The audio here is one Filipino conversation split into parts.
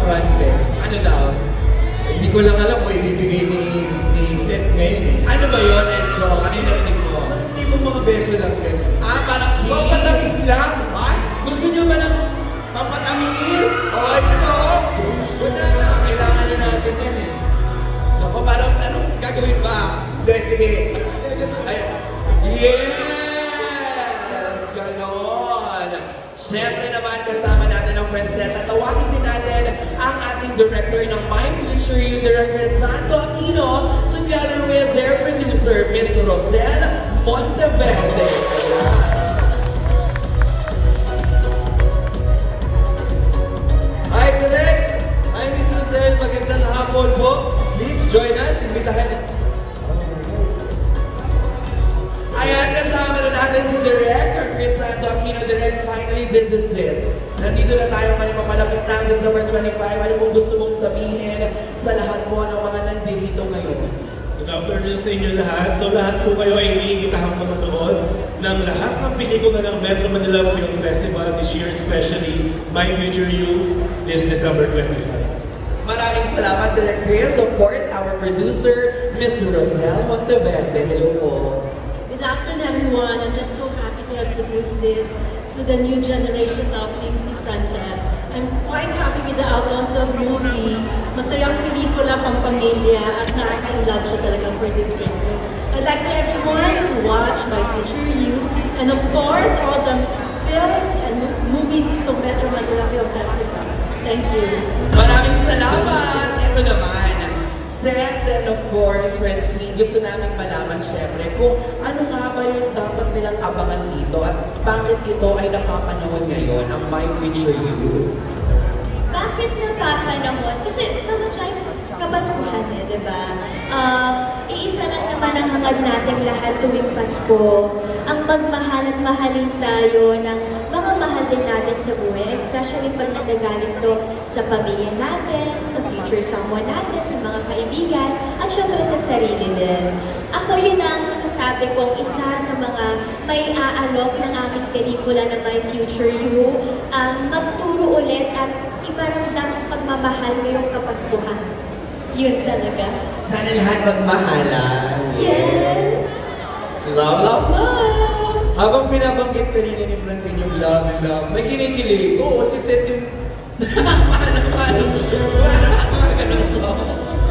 Francet. Ano daw? Hindi ko lang alam kung ibibigay ni Seth ngayon eh. Ano ba yun, Enzo? Ano yung narinig mo? Hindi mo mga beso lang kayo. Parang king. Papatamis lang. Ay, gusto niyo ba ng papatamis? Oh, ito. Gusto na. Kailangan na natin yan eh. Ako, parang anong gagawin ba? Hindi, sige. Ay, yes! Ganon! Siyempre naman kasama natin ang Francet at tawagin din natin ang ating director ng My Future You, Director Santo Aquino, together with their producer, Miss Rosel Monteverde. Hi, Direk! Hi, Miss Rosel. Magandang hapon po. Please join us. Imbitahan. Ayan, kasama na natin si Director Chris Santo Aquino. Direct, finally, this is it. Nandito na tayo ngayon, mapalapit na ang December 25. Ano pong gusto mong sabihin sa lahat mo ng mga nandito ngayon? Good afternoon sa inyo lahat. So lahat po kayo ay iniimbitahan ko manood ng lahat ng pelikula ng Metro Manila Film Festival this year, especially My Future You, this December 25. Maraming salamat, Direct Chris. Of course, our producer, Miss Rosel Monteverde. Hello po. Good afternoon, everyone. I'm just so happy to have produced this to the new generation of Lindsay Francet. I'm quite happy with the outcome of the movie. Masayang pelikula pang pamilya at nakaka-love siya talaga for this Christmas. I'd like to everyone to watch My Future You and of course all the films and movies to Metro Manila Film Festival. Thank you. Maraming salamat. Ito naman, Seth and of course, Francine, gusto namin malaman syempre kung ano nga ba yung dapat nilang abangan dito at bakit ito ay napapanahon ngayon, ang My Future You. Bakit napapanahon? Kasi naman siya yung Kapaskuhan eh, di ba? Iisa lang naman ang hangad natin lahat tuwing Pasko. Ang magmahal at mahalin tayo ng mga mahal din natin sa buhay, especially pag nagagaling to sa pamilya natin, sa future someone natin, sa mga kaibigan, at syempre sa sarili din. Ako yun ang masasabi kong isa sa mga may aalok ng aming pelikula na My Future You, magturo ulit at iparamdam ang pagmamahal ngayong Kapaskuhan. Yun talaga. Sana lahat magmahalan. Yes! Love, love, love! Habang binabanggit kanina ni Francine yung love and love, May kinikilig. oo, si Seth yung Paano? Ganun po.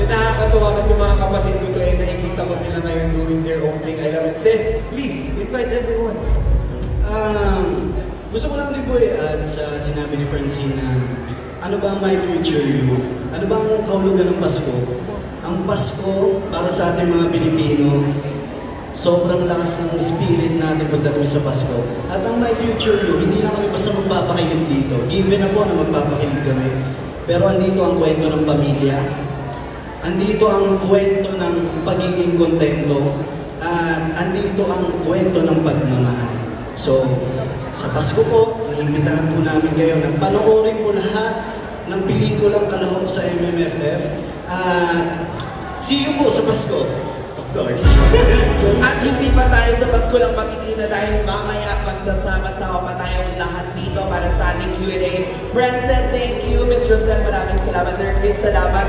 nakakatawa kasi mga kapatid ko to ay nakikita ko sila ngayon doing their own thing. I love it. Seth, please, invite everyone. Gusto ko lang din po i-add sa sinabi ni Francine na ano ba ang My Future You? Ano ba ang kahulugan ng Pasko? Ang Pasko, para sa ating mga Pilipino, sobrang lakas ng spirit natin pagdating sa Pasko. At ang My Future You, hindi lang kami basta magpapakilig dito. Given na po na magpapakilig kami. Pero andito ang kwento ng pamilya. Andito ang kwento ng pagiging kontento. At andito ang kwento ng pagmamahal. So, sa Pasko po, iniimbitahan po namin kayo na panoorin po lahat ng pelikulang kalahok sa MMFF. See you po sa Pasko. At hindi pa tayo sa Pasko lang makikita dahil mamaya magsasama-sama pa tayong lahat dito para sa ating Q&A. Francet, thank you. Ms. Rosel, maraming salamat. Dirk, salamat.